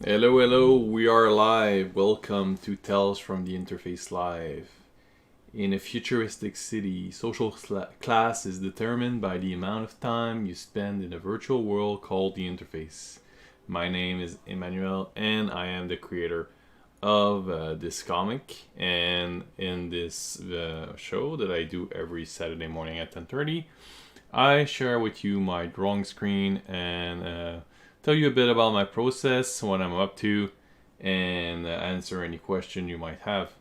Hello, hello, we are live. Welcome to Tales from the Interface Live. In a futuristic city, social class is determined by the amount of time you spend in a virtual world called the Interface. My name is Emmanuel, and I am the creator of this comic. And in this show that I do every Saturday morning at 10:30, I share with you my drawing screen and tell you a bit about my process, what I'm up to, and answer any question you might have.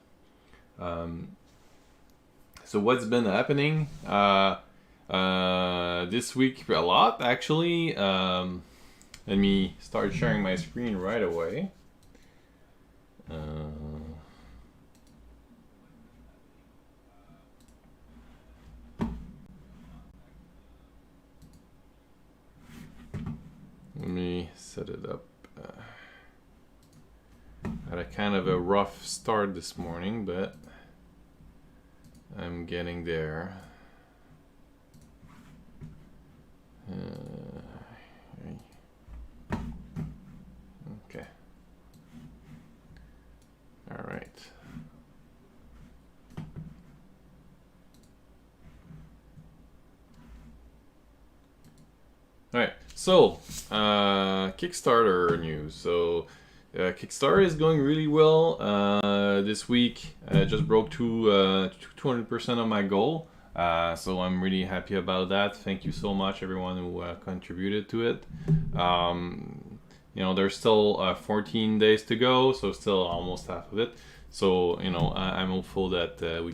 So what's been happening this week? A lot, actually. Let me start sharing my screen right away. Let me set it up. Had a kind of a rough start this morning, but I'm getting there. Okay. All right. All right. So, Kickstarter news. So, Kickstarter is going really well. This week, I just broke through 200% of my goal. So I'm really happy about that. Thank you so much, everyone who contributed to it. There's still 14 days to go, so still almost half of it. So I'm hopeful that we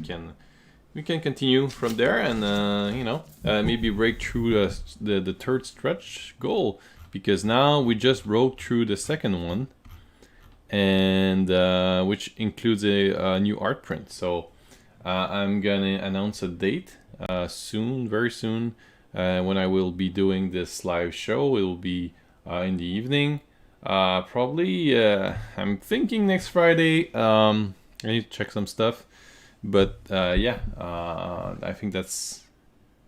can continue from there and maybe break through the third stretch goal, because now we just broke through the second one, and which includes a new art print. So I'm gonna announce a date soon, very soon, when I will be doing this live show. It will be in the evening, probably. I'm thinking next Friday. I need to check some stuff, but I think that's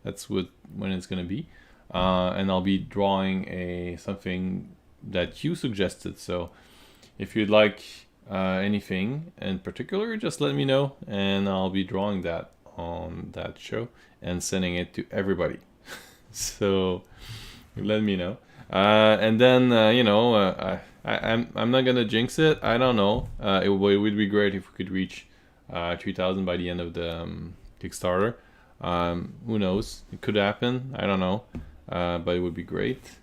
when it's gonna be, and I'll be drawing something that you suggested. So if you'd like anything in particular, just let me know, and I'll be drawing that on that show and sending it to everybody. So let me know, and then I'm not gonna jinx it. I don't know. It would be great if we could reach 3,000 by the end of the Kickstarter. Who knows? It could happen. I don't know, but it would be great.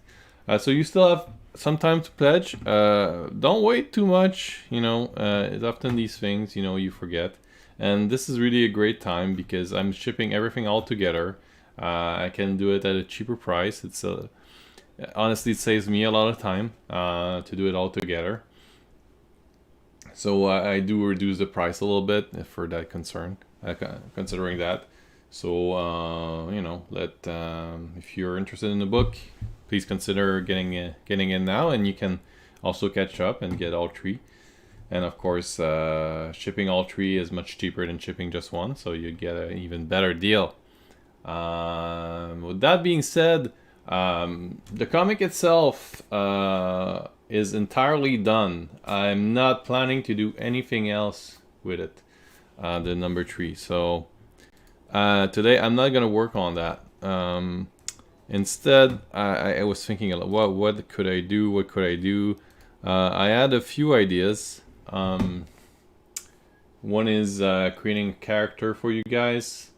So you still have some time to pledge. Don't wait too much. It's often these things, you forget. And this is really a great time because I'm shipping everything all together. I can do it at a cheaper price. Honestly, it saves me a lot of time to do it all together. So I do reduce the price a little bit for that concern, considering that. So if you're interested in the book, please consider getting in now, and you can also catch up and get all three. And of course, shipping all three is much cheaper than shipping just one, so you get an even better deal. With that being said, the comic itself is entirely done. I'm not planning to do anything else with it, the number 3. So today I'm not gonna work on that. Instead, I was thinking, what could I do? What could I do? I had a few ideas. One is creating a character for you guys,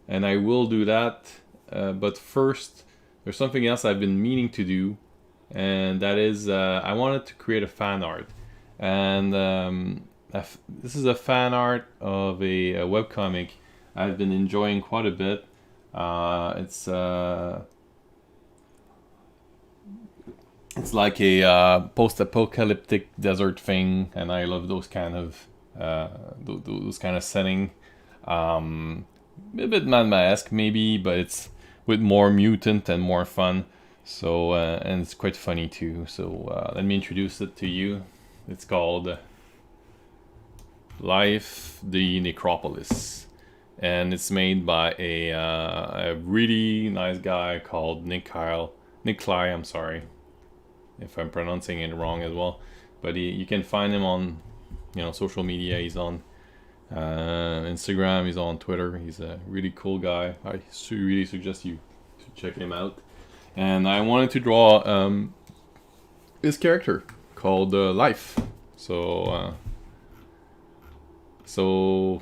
and I will do that. But first, there's something else I've been meaning to do, and that is I wanted to create a fan art. And this is a fan art of a webcomic I've been enjoying quite a bit. It's like a post-apocalyptic desert thing, and I love those kind of setting. A bit Mad Mask maybe, but it's with more mutant and more fun. So and it's quite funny too. So let me introduce it to you. It's called Life the Necropolis, and it's made by a really nice guy called Nick Kyle. I'm sorry if I'm pronouncing it wrong as well. but you can find him on, social media. He's on Instagram. He's on Twitter. He's a really cool guy. I really suggest you to check him out. And I wanted to draw his character called Life. So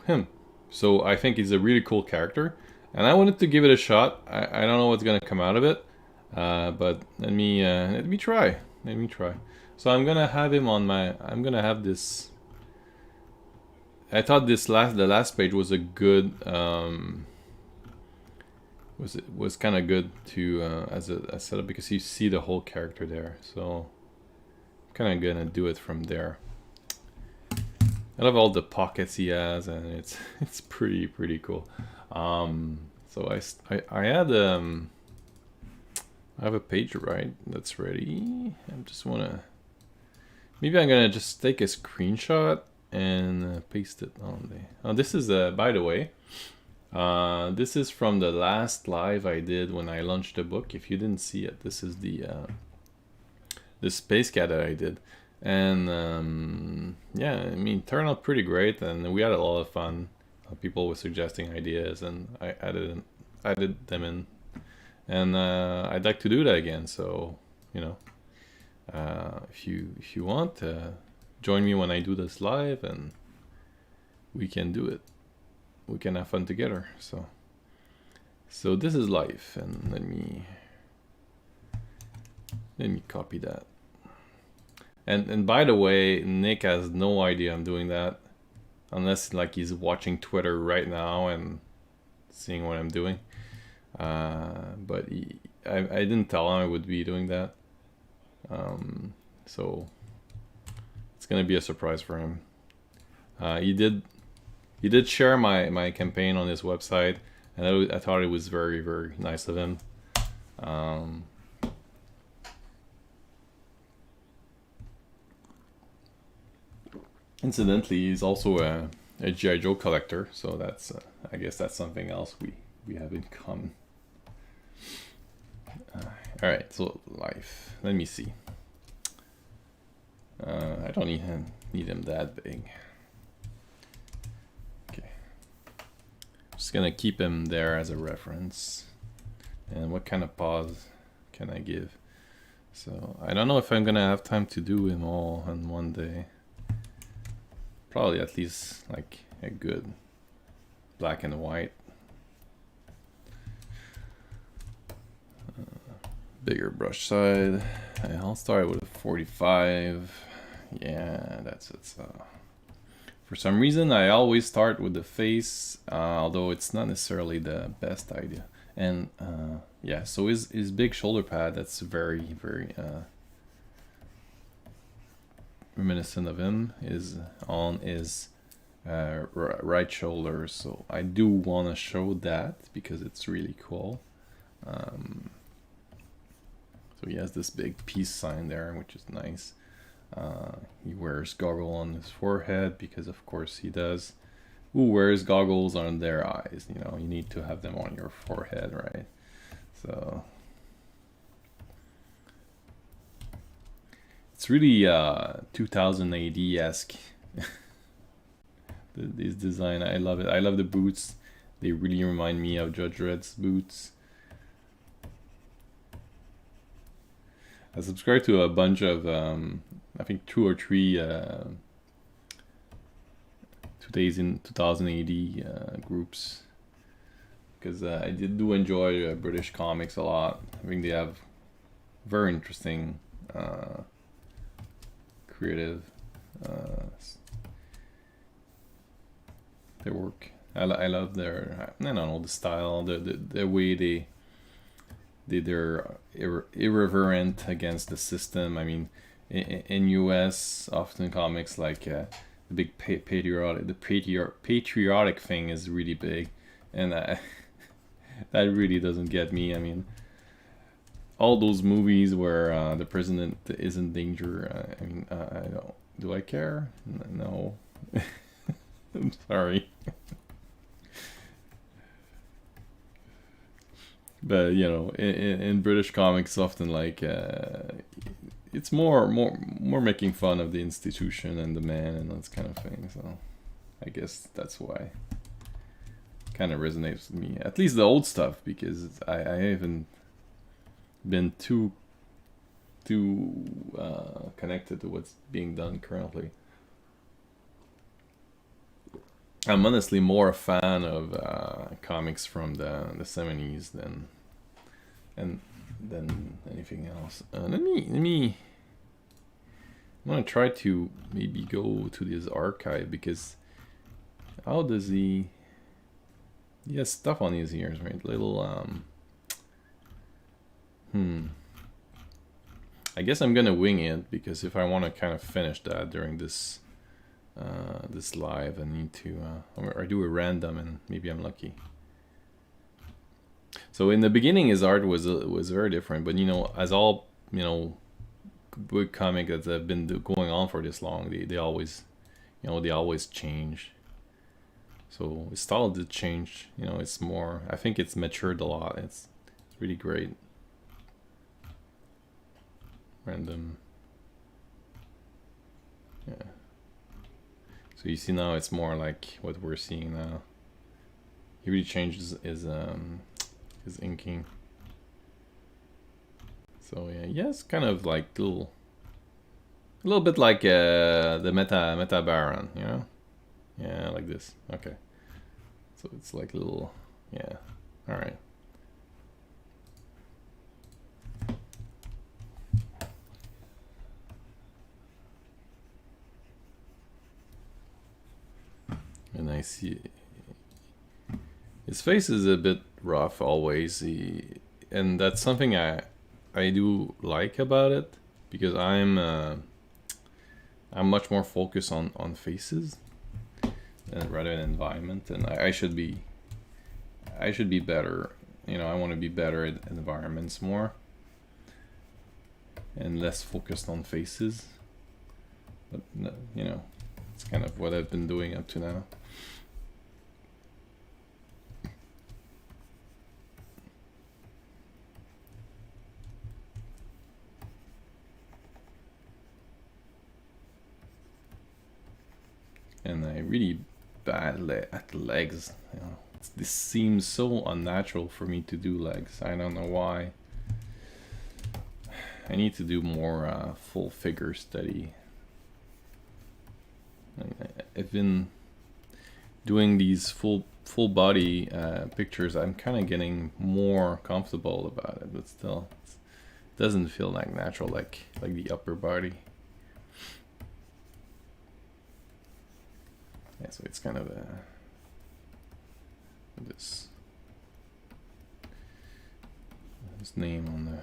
him. So I think he's a really cool character, and I wanted to give it a shot. I don't know what's gonna come out of it, but let me try. Let me try. So I'm gonna have him on my. I'm gonna have this. I thought the last page was a good. Was kind of good to as a setup because you see the whole character there. So I'm kind of gonna do it from there. I love all the pockets he has, and it's pretty cool. So I had I have a page right that's ready. I just wanna maybe I'm gonna just take a screenshot and paste it on there. Oh, this is by the way, this is from the last live I did when I launched the book. If you didn't see it, this is the space cat that I did. And yeah, I mean, it turned out pretty great, and we had a lot of fun. People were suggesting ideas, and I added them in. And I'd like to do that again. So if you want, join me when I do this live, and we can do it. We can have fun together. So this is Life, and let me copy that. And by the way, Nick has no idea I'm doing that, unless like he's watching Twitter right now and seeing what I'm doing. But I didn't tell him I would be doing that. So it's gonna be a surprise for him. He did share my campaign on his website, and I thought it was very, very nice of him. Incidentally, he's also a G.I. Joe collector, so that's I guess that's something else we have in common. All right, so Life. Let me see. I don't even need him that big. Okay, just gonna keep him there as a reference. And what kind of pause can I give? So I don't know if I'm gonna have time to do them all on one day. Probably at least like a good black and white. Bigger brush side. I'll start with a 45. Yeah, that's it. So for some reason, I always start with the face, although it's not necessarily the best idea. And yeah, so his big shoulder pad, that's very, very reminiscent of him, is on his right shoulder. So I do want to show that because it's really cool. So he has this big peace sign there, which is nice. He wears goggle on his forehead because of course he does. Who wears goggles on their eyes? You need to have them on your forehead, right? So it's really 2000 AD-esque. This design, I love it. I love the boots. They really remind me of Judge Dredd's boots. I subscribe to a bunch of, I think 2 or 3 Today's in 2000 AD groups, because I do enjoy British comics a lot. I think they have very interesting, creative their work. I love their, I don't know, the style, the way they're irreverent against the system. I mean, in US, often comics like the big patriotic thing is really big, and that really doesn't get me. I mean, all those movies where the president is in danger. I mean, I don't. Do I care? No. I'm sorry. But you know, in British comics, often like it's more making fun of the institution and the man and that kind of thing. So I guess that's why it kind of resonates with me. At least the old stuff, because I haven't been too connected to what's being done currently. I'm honestly more a fan of comics from the 70s than anything else. Let me. I'm gonna try to maybe go to this archive, because how does he? He has stuff on his ears, right? Little I guess I'm gonna wing it, because if I want to kind of finish that during this this live, I need to or do a random, and maybe I'm lucky. So in the beginning, his art was very different, but you know, as all big comic that have been going on for this long, they always change. So his style did change. You know, it's more. I think it's matured a lot. It's really great. Random. Yeah. So you see now it's more like what we're seeing now. He really changed his inking. So yeah, yes, kind of like a little bit like the Meta Baron, you know? Yeah, like this. Okay. So it's like little, yeah. All right. And I see his face is a bit rough always. And that's something I do like about it, because I'm much more focused on faces rather than environment, and I should be better. You know, I want to be better at environments more and less focused on faces. But you know, it's kind of what I've been doing up to now. And I really bad at legs. You know, this seems so unnatural for me to do legs. I don't know why. I need to do more full figure study. I've been doing these full body pictures. I'm kind of getting more comfortable about it, but still, it doesn't feel like natural, like the upper body. Yeah, so it's kind of this name on the.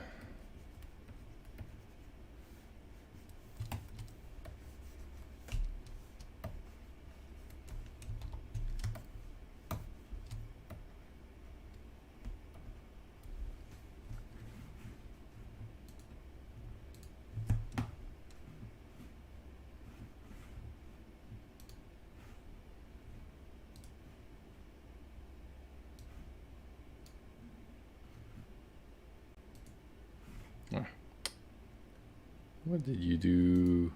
What did you do?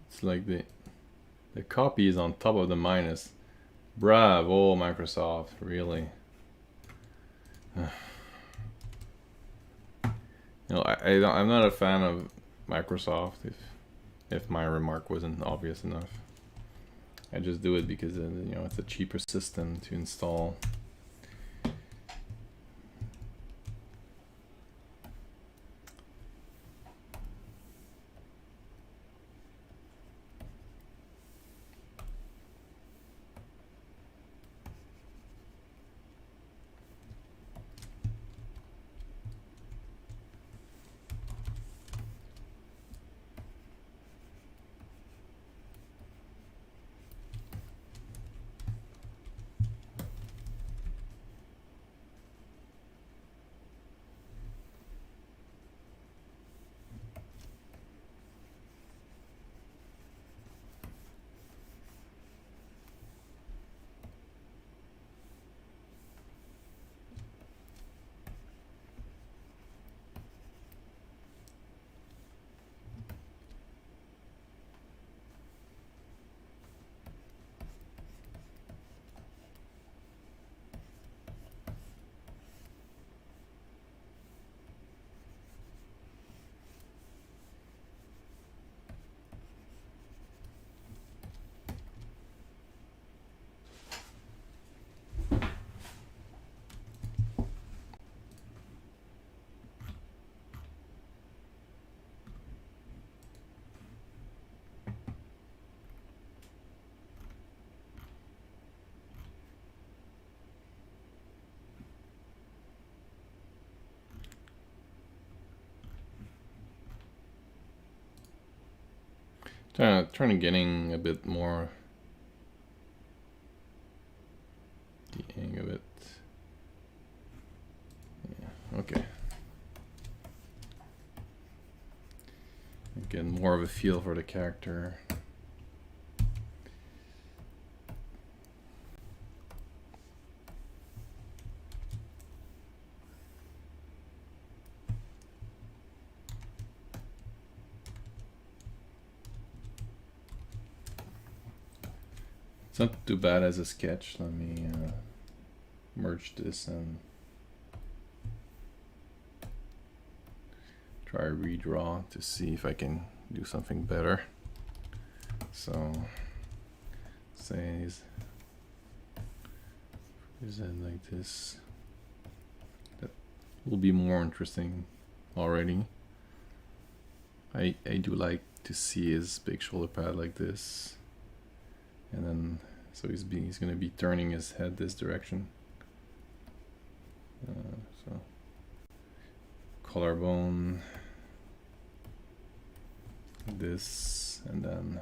It's like the copy is on top of the minus. Bravo, Microsoft, really. You know, I'm not a fan of Microsoft. If my remark wasn't obvious enough, I just do it because you know, it's a cheaper system to install. Trying to getting a bit more the hang of it. Yeah, okay. Get more of a feel for the character. It's not too bad as a sketch. Let me merge this and try redraw to see if I can do something better. So says present like this. That will be more interesting already. I do like to see his big shoulder pad like this, and then so he's gonna be turning his head this direction. So collarbone, this, and then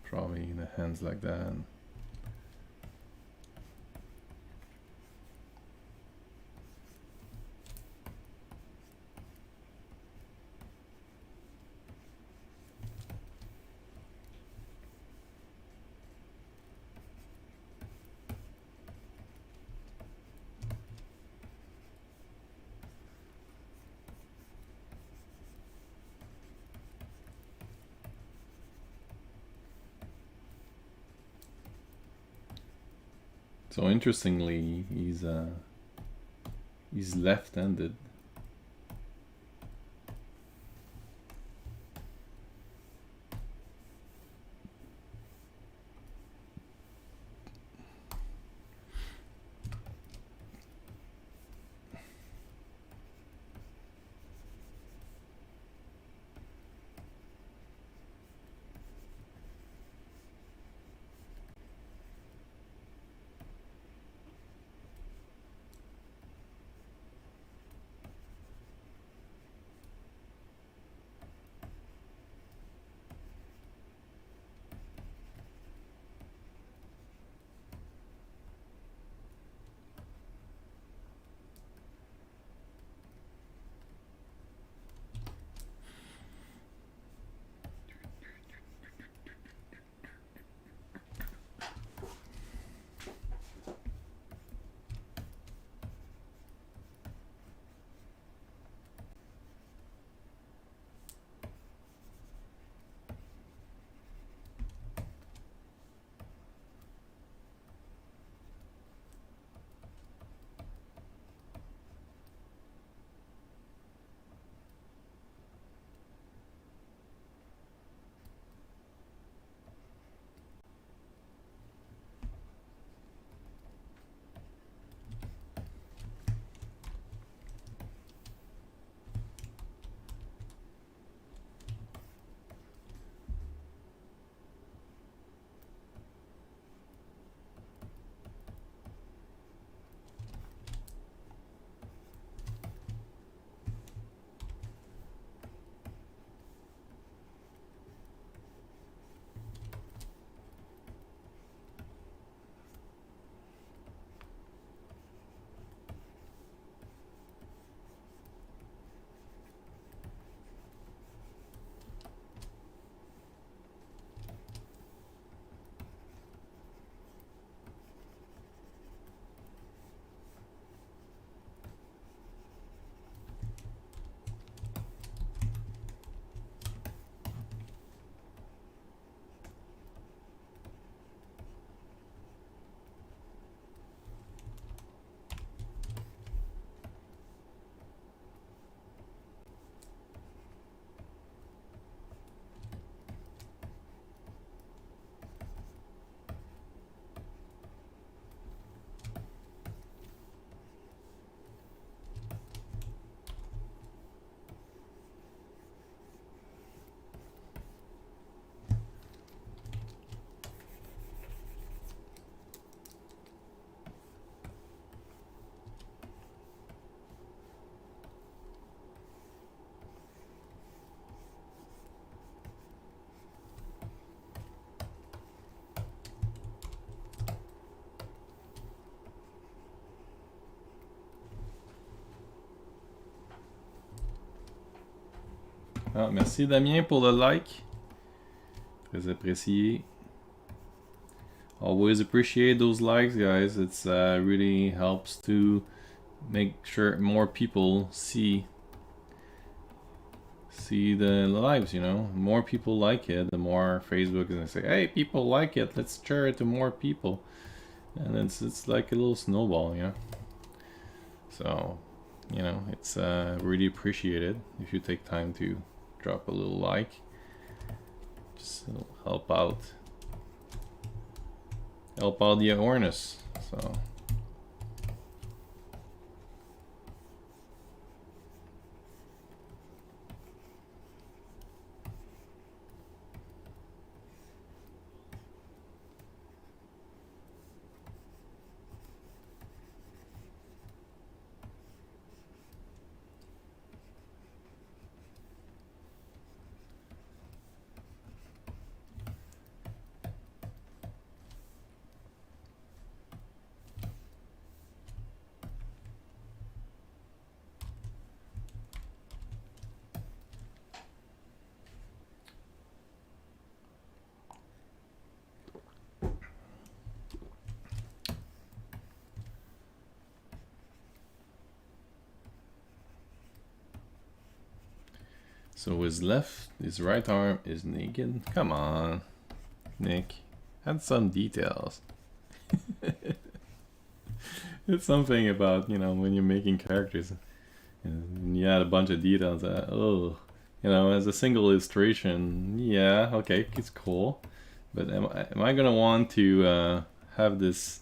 probably the hands like that. So interestingly, he's left-handed. Ah, merci Damien pour le like. Très apprécié. Always appreciate those likes, guys. It's really helps to make sure more people see the lives, you know. More people like it, the more Facebook is gonna say, hey, people like it, let's share it to more people. And it's like a little snowball, you know. So, you know, it's really appreciated if you take time to drop a little like. Just help out the awareness. So his right arm is naked. Come on, Nick. Add some details. It's something about, you know, when you're making characters and you add a bunch of details that, oh, you know, as a single illustration, yeah, okay, it's cool. But am I gonna want to have this,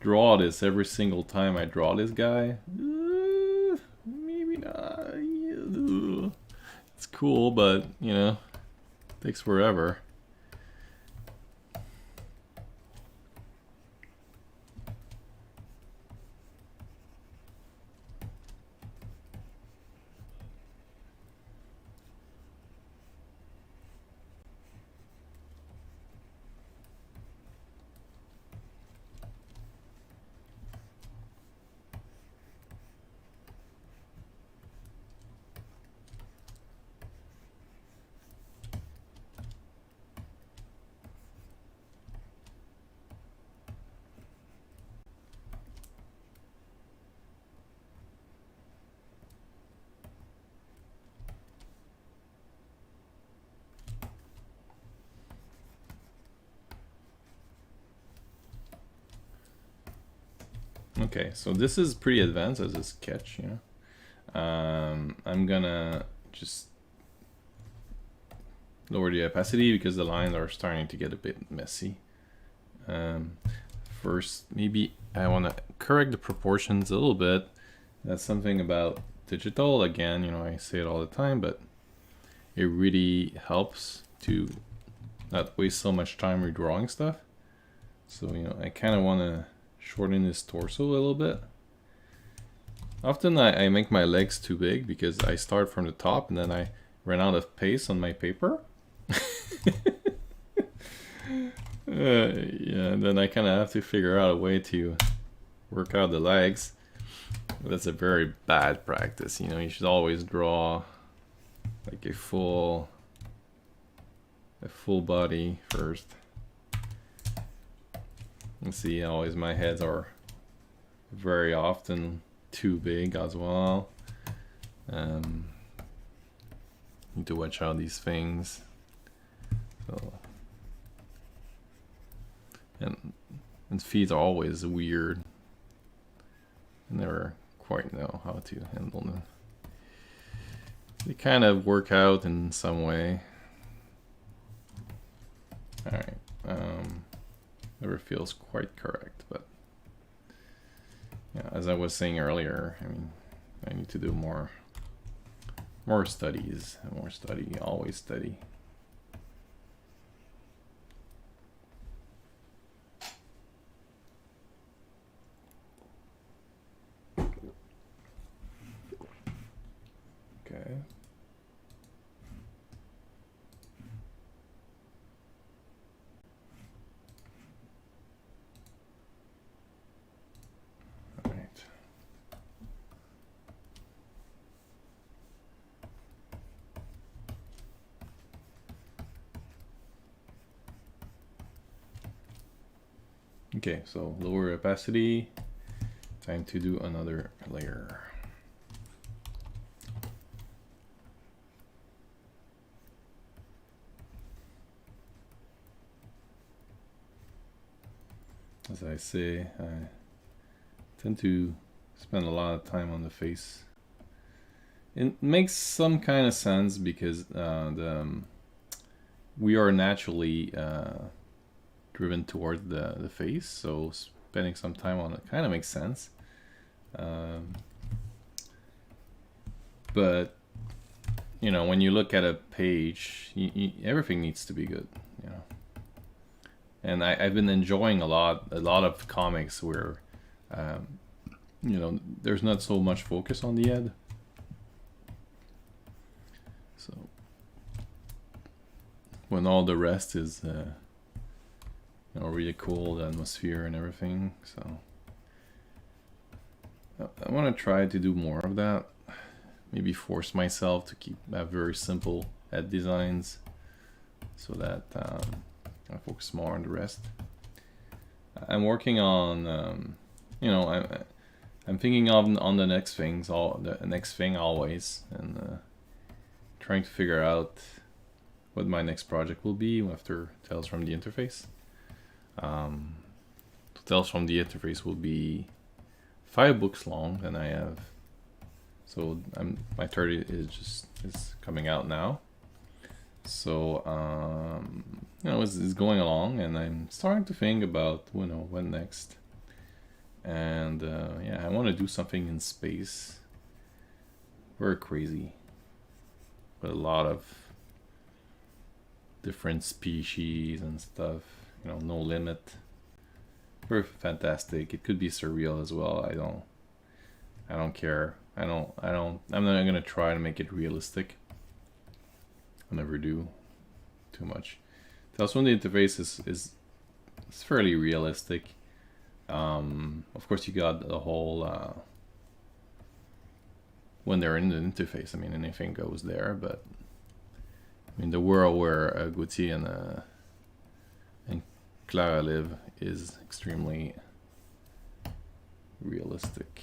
draw this every single time I draw this guy? Maybe not. It's cool, but, you know, it takes forever. Okay, so this is pretty advanced as a sketch, you know. I'm gonna just lower the opacity because the lines are starting to get a bit messy. First, maybe I want to correct the proportions a little bit. That's something about digital. Again, you know, I say it all the time, but it really helps to not waste so much time redrawing stuff. So, you know, I kind of want to shorten his torso a little bit. Often I make my legs too big because I start from the top and then I run out of pace on my paper. Yeah, and then I kind of have to figure out a way to work out the legs. That's a very bad practice, you know. You should always draw like a full body first. You see, always my heads are very often too big as well. Need to watch out these things. So, and feet are always weird. I never quite know how to handle them. They kind of work out in some way. All right. Never feels quite correct, but yeah, as I was saying earlier, I mean, I need to do more studies, always study. Okay. Okay, so lower opacity. Time to do another layer. As I say, I tend to spend a lot of time on the face. It makes some kind of sense because we are naturally driven toward the face, so spending some time on it kind of makes sense. But you know, when you look at a page, everything needs to be good, you know. And I've been enjoying a lot of comics where, you know, there's not so much focus on the head. So when all the rest is, you know, really cool, the atmosphere and everything. So I want to try to do more of that. Maybe force myself to have very simple head designs, so that I focus more on the rest. I'm working on, you know, I'm thinking on the next things, the next thing always, and trying to figure out what my next project will be after Tales from the Interface. Tales from the Interface will be 5 books long, and I have. So my 30 is coming out now. So you know, it's going along, and I'm starting to think about, you know, what next. And yeah, I want to do something in space. Very crazy, with a lot of different species and stuff. You know, no limit. Very fantastic. It could be surreal as well. I don't care. I'm not gonna try to make it realistic. I never do too much. Tales from the Interface is fairly realistic. Of course, you got the whole when they're in the interface. I mean, anything goes there. But I mean, the world where Gauthier and Clara live is extremely realistic.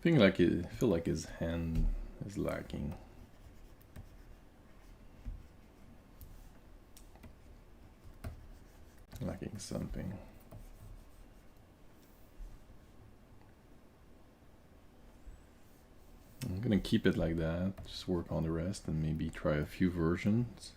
I feel like his hand is lacking. Lacking something. I'm gonna keep it like that, just work on the rest and maybe try a few versions.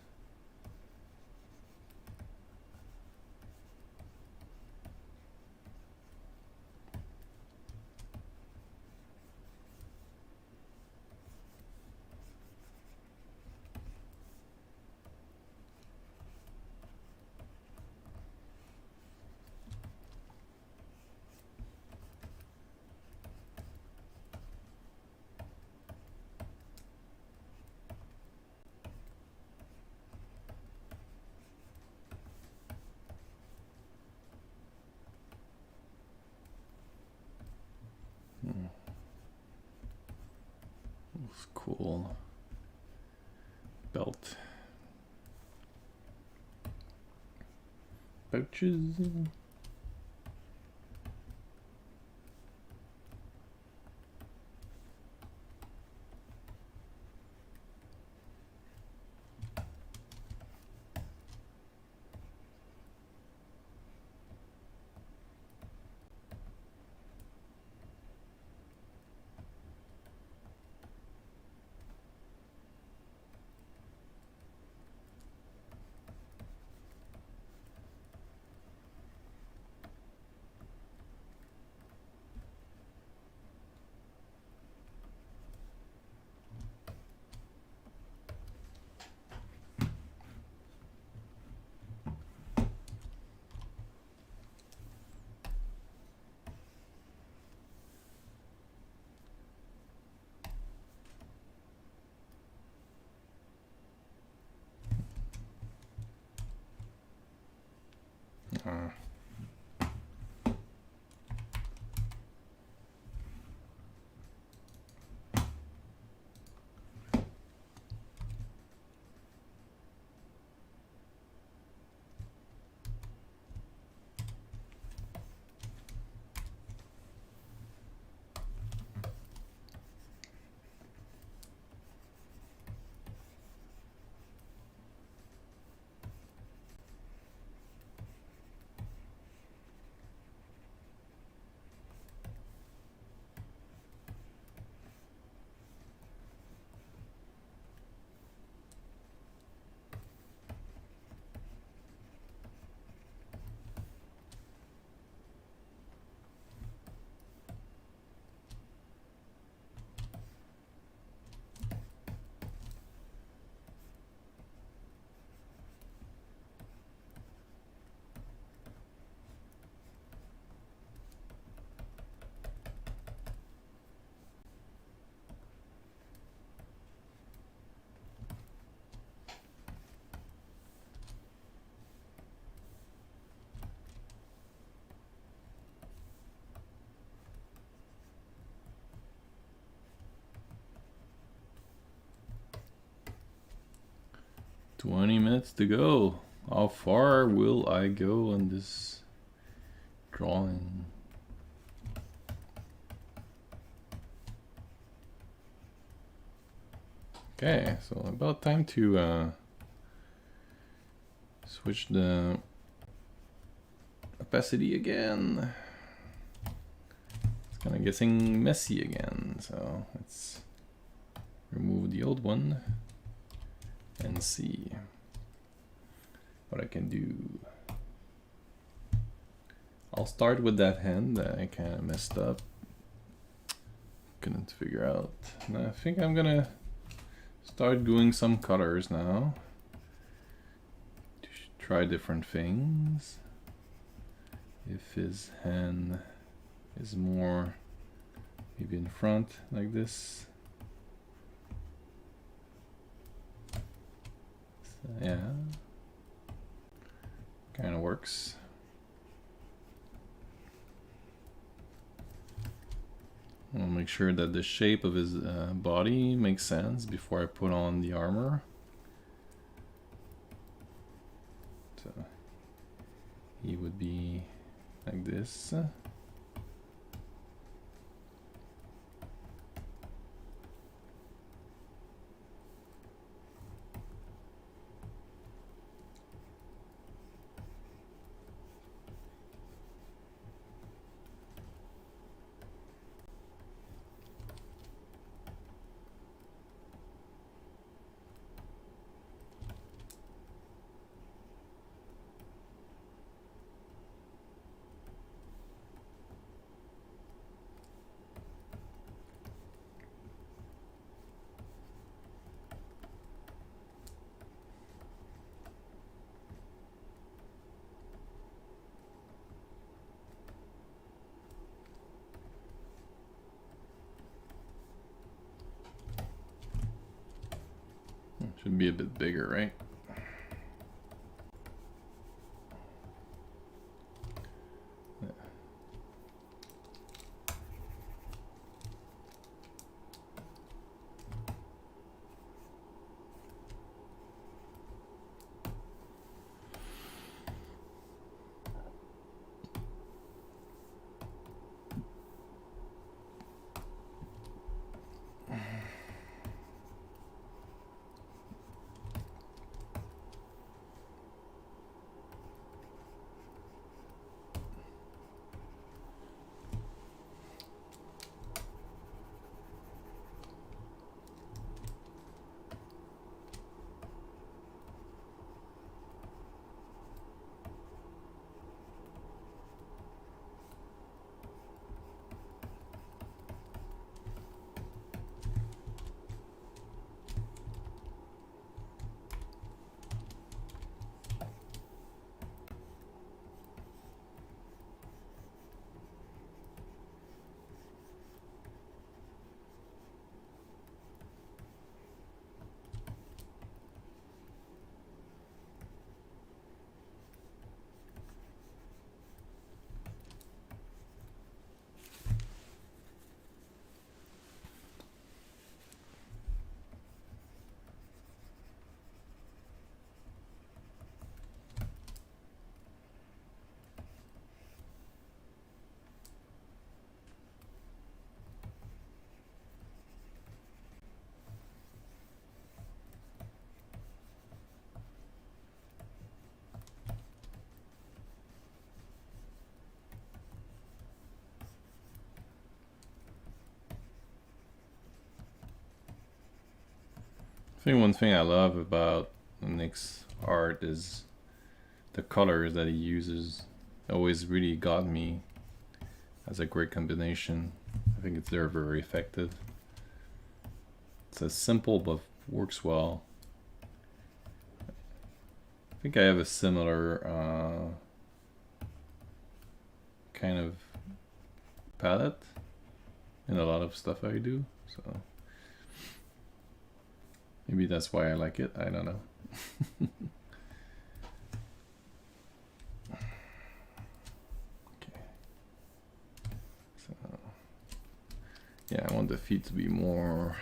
Looks cool. Belt. Pouches. 20 minutes to go. How far will I go on this drawing? Okay, so about time to switch the opacity again. It's kind of getting messy again, so let's remove the old one and see what I can do. I'll start with that hand that I kind of messed up. Couldn't figure out. And I think I'm gonna start doing some colors now. Try different things. If his hand is more maybe in front like this. Yeah, kind of works. I'll make sure that the shape of his body makes sense before I put on the armor. So he would be like this. Should be a bit bigger, right? I think one thing I love about Nick's art is the colors that he uses. Always really got me as a great combination. I think they're very effective. It's a simple but works well. I think I have a similar kind of palette in a lot of stuff I do, so maybe that's why I like it. I don't know. Okay. So yeah, I want the feet to be more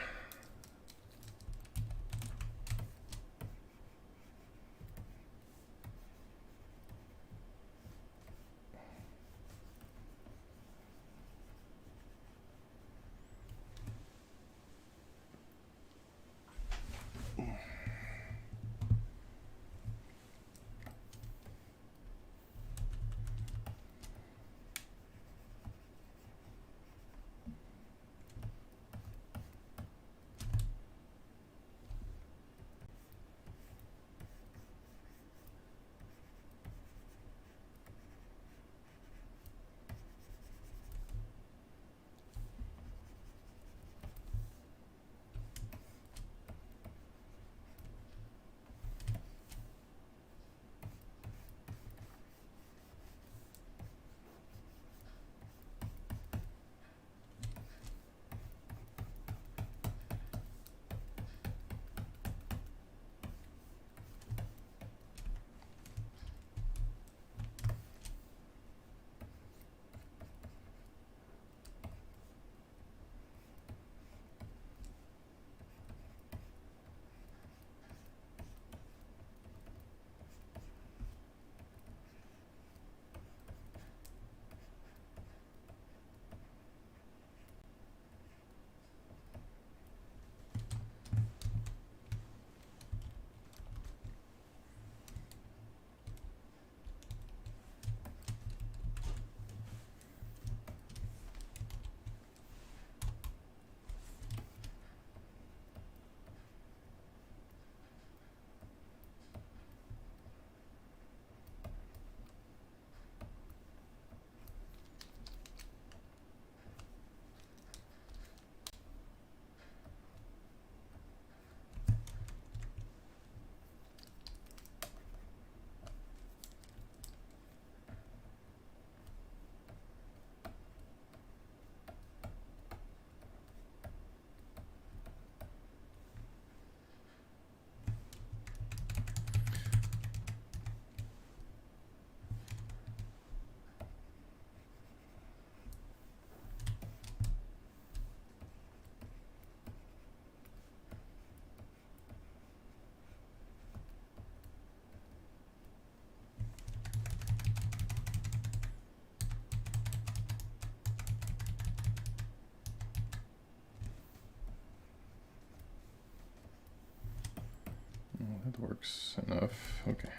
that works enough. Okay,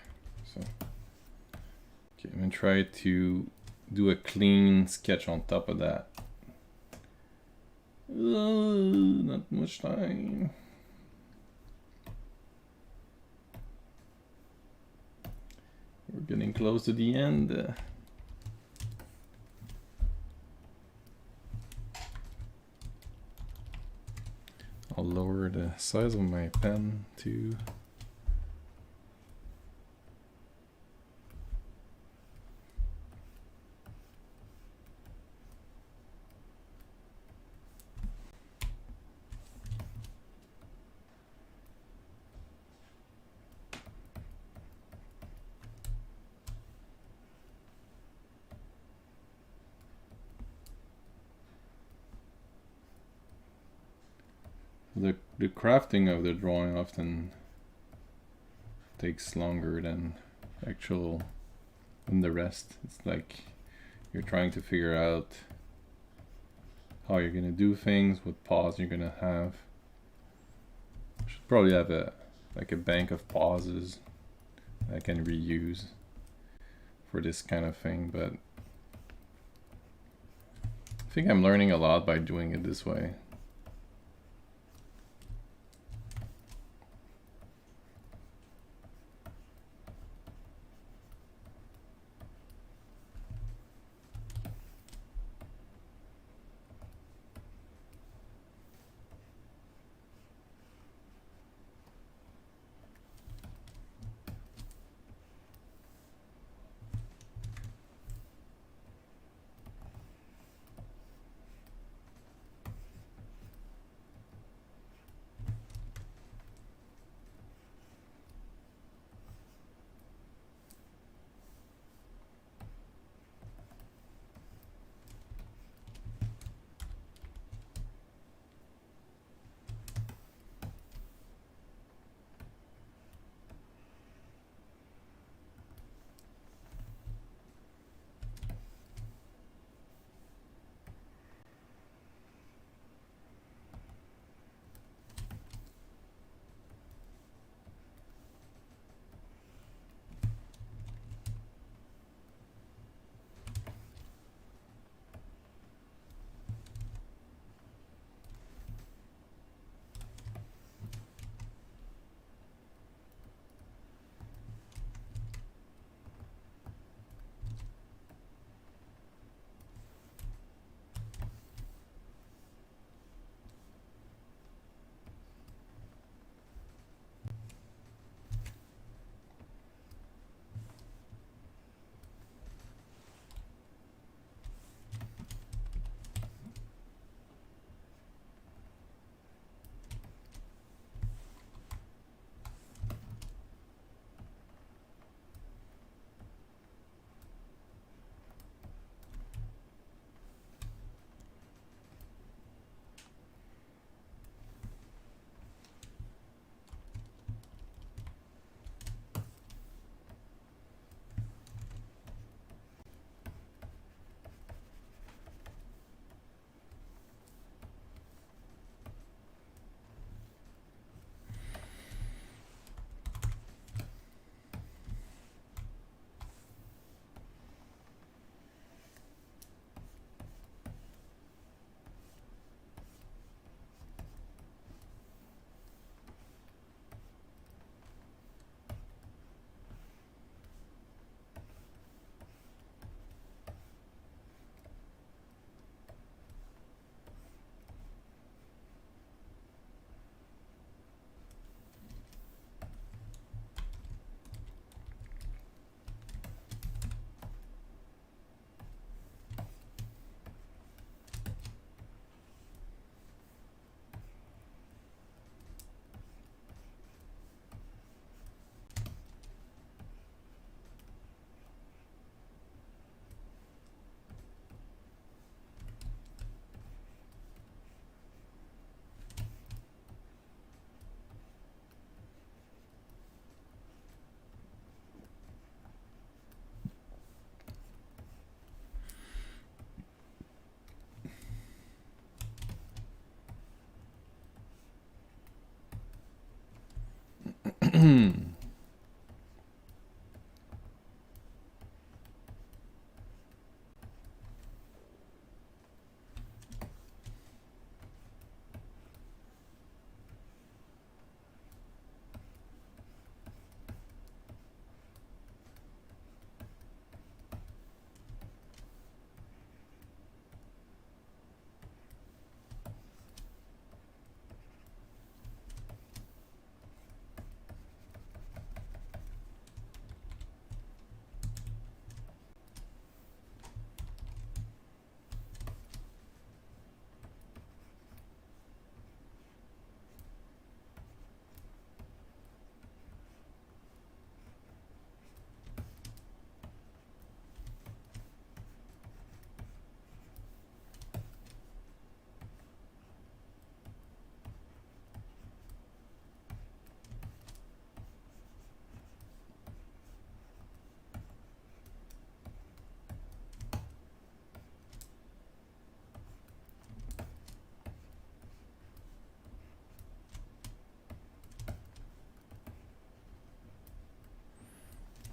so I'm gonna try to do a clean sketch on top of that. Not much time. We're getting close to the end. I'll lower the size of my pen to the crafting of the drawing often takes longer than the rest. It's like you're trying to figure out how you're gonna do things, what pause you're gonna have. Should probably have a bank of pauses I can reuse for this kind of thing, but I think I'm learning a lot by doing it this way.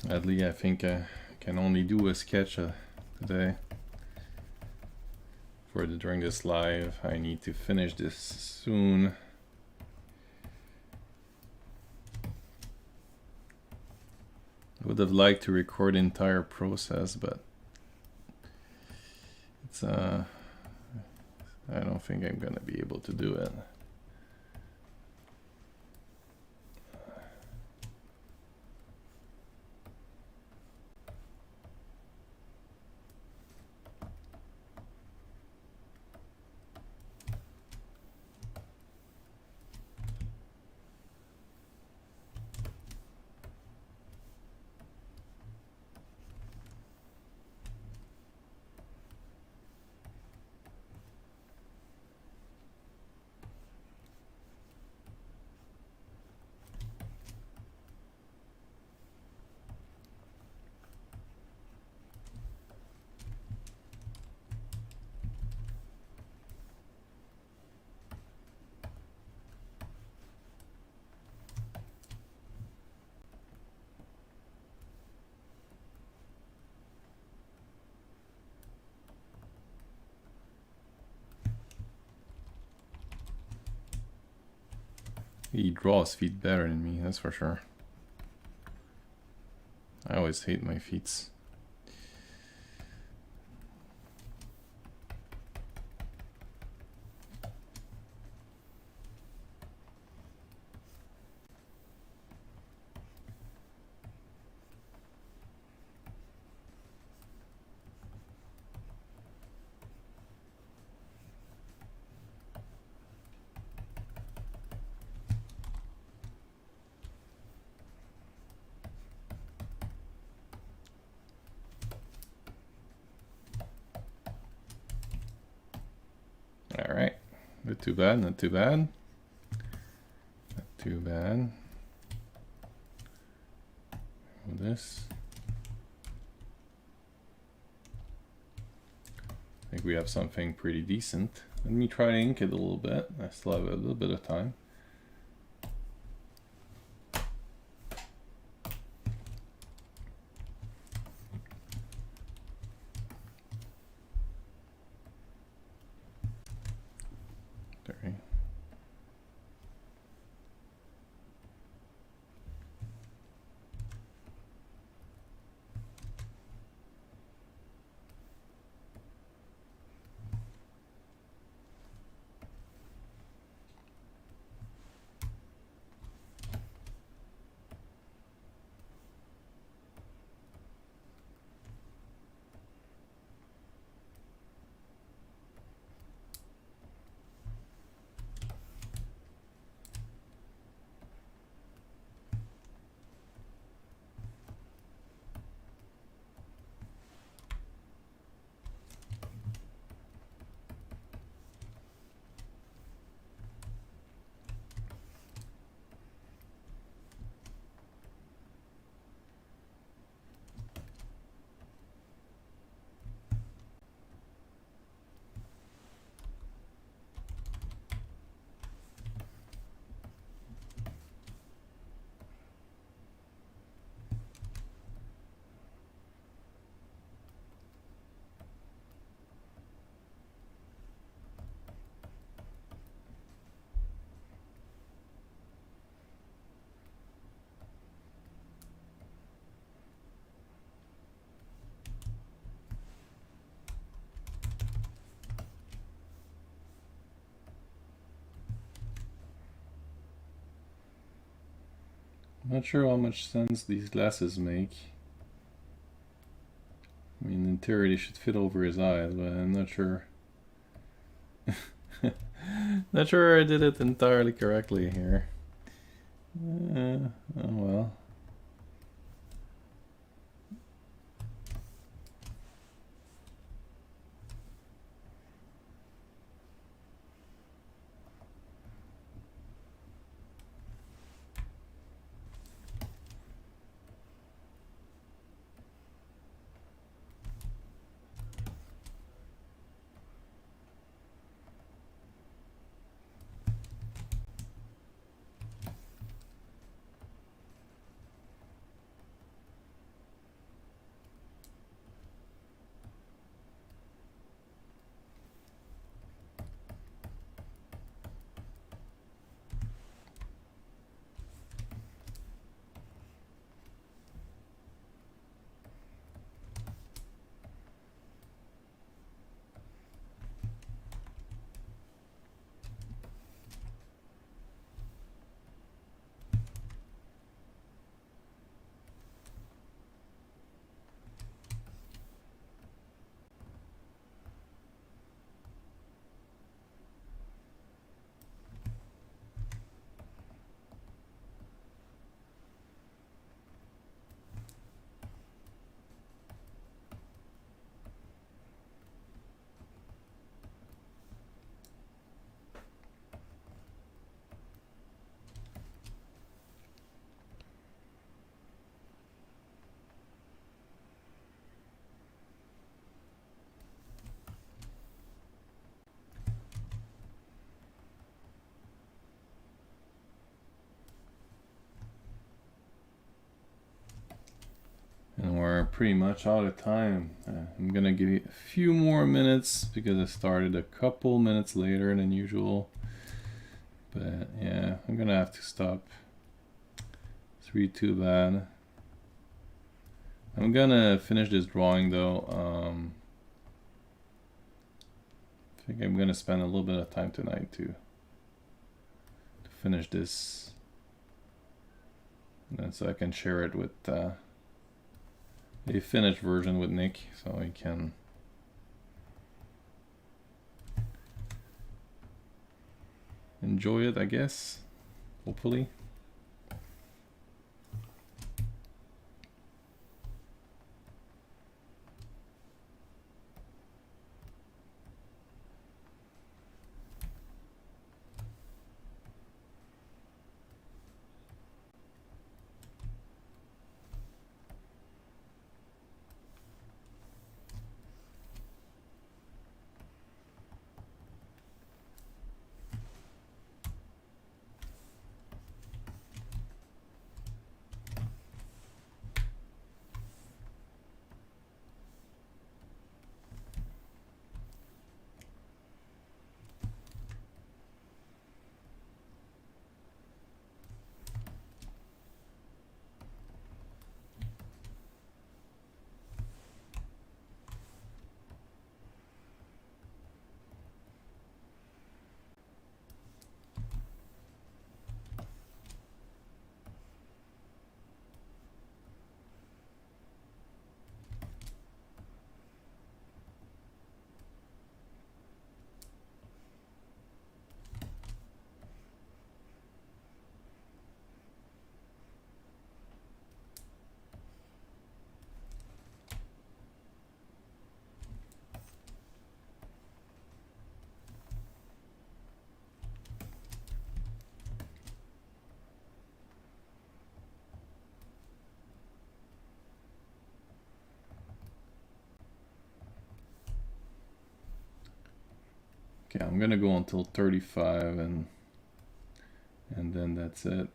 Sadly, I think I can only do a sketch today. During this live, I need to finish this soon. I would have liked to record the entire process, but it's I don't think I'm gonna be able to do it. He draws feet better than me, that's for sure. I always hate my feats. Alright, not too bad, not too bad. Not too bad. With this. I think we have something pretty decent. Let me try to ink it a little bit. I still have a little bit of time. Not sure how much sense these glasses make. I mean, in theory, they should fit over his eyes, but I'm not sure. Not sure I did it entirely correctly here. Oh well. And we're pretty much out of time. I'm gonna give you a few more minutes because I started a couple minutes later than usual. But yeah, I'm gonna have to stop. It's really too bad. I'm gonna finish this drawing though. I think I'm gonna spend a little bit of time tonight to finish this. And then so I can share it with a finished version with Nick, so he can enjoy it, I guess, hopefully. Okay, I'm gonna go until 35 and then that's it.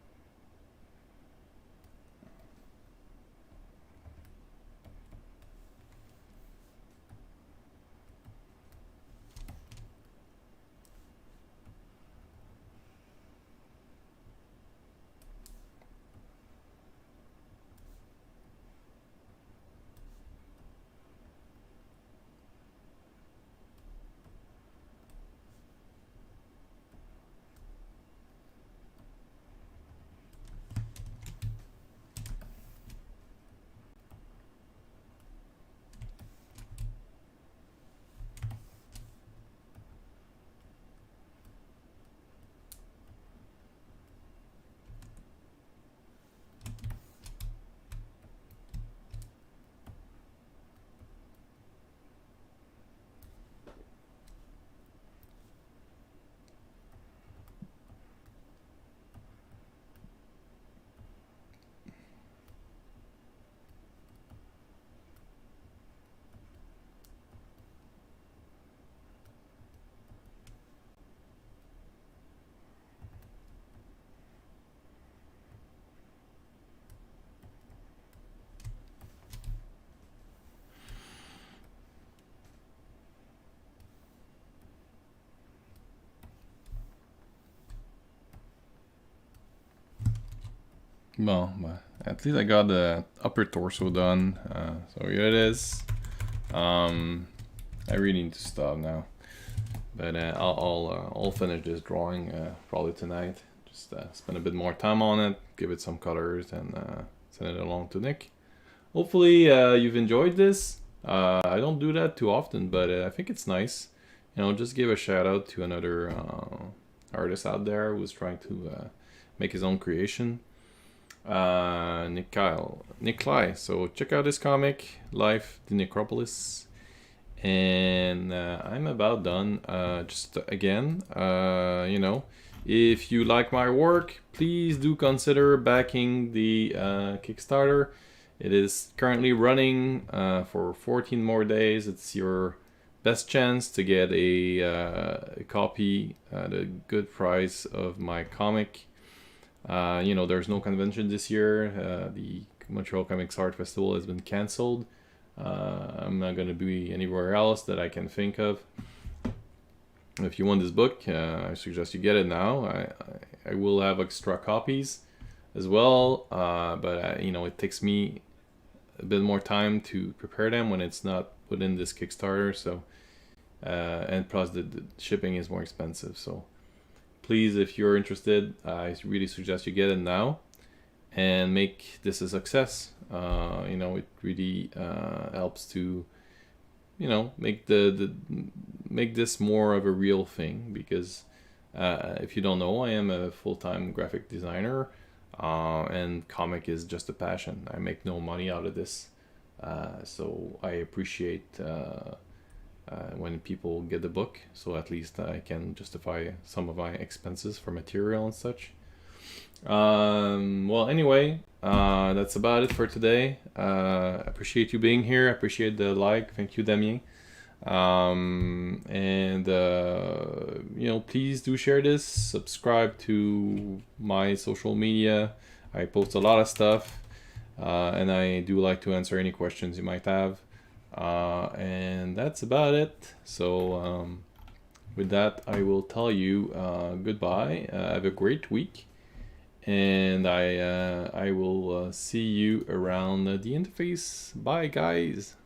Well, at least I got the upper torso done. So here it is. I really need to stop now, but I'll finish this drawing probably tonight. Just spend a bit more time on it, give it some colors, and send it along to Nick. Hopefully you've enjoyed this. I don't do that too often, but I think it's nice. You know, just give a shout out to another artist out there who's trying to make his own creation. Nick Cly. So check out his comic, Life, the Necropolis. And I'm about done. Just again, you know, if you like my work, please do consider backing the Kickstarter. It is currently running for 14 more days. It's your best chance to get a copy at a good price of my comic. You know, there's no convention this year. The Montreal Comics Art Festival has been cancelled. I'm not going to be anywhere else that I can think of. If you want this book, I suggest you get it now. I will have extra copies as well, but you know, it takes me a bit more time to prepare them when it's not within this Kickstarter. So, and plus the shipping is more expensive. So, please, if you're interested, I really suggest you get it now and make this a success. You know, it really helps to, you know, make make this more of a real thing, because if you don't know, I am a full-time graphic designer, and comic is just a passion. I make no money out of this, so I appreciate when people get the book, so at least I can justify some of my expenses for material and such. Well, anyway, that's about it for today. Appreciate you being here. Appreciate the like. Thank you, Damien. And you know, please do share this. Subscribe to my social media. I post a lot of stuff, and I do like to answer any questions you might have. And that's about it. So with that, I will tell you goodbye. Have a great week. And I will see you around the interface. Bye, guys.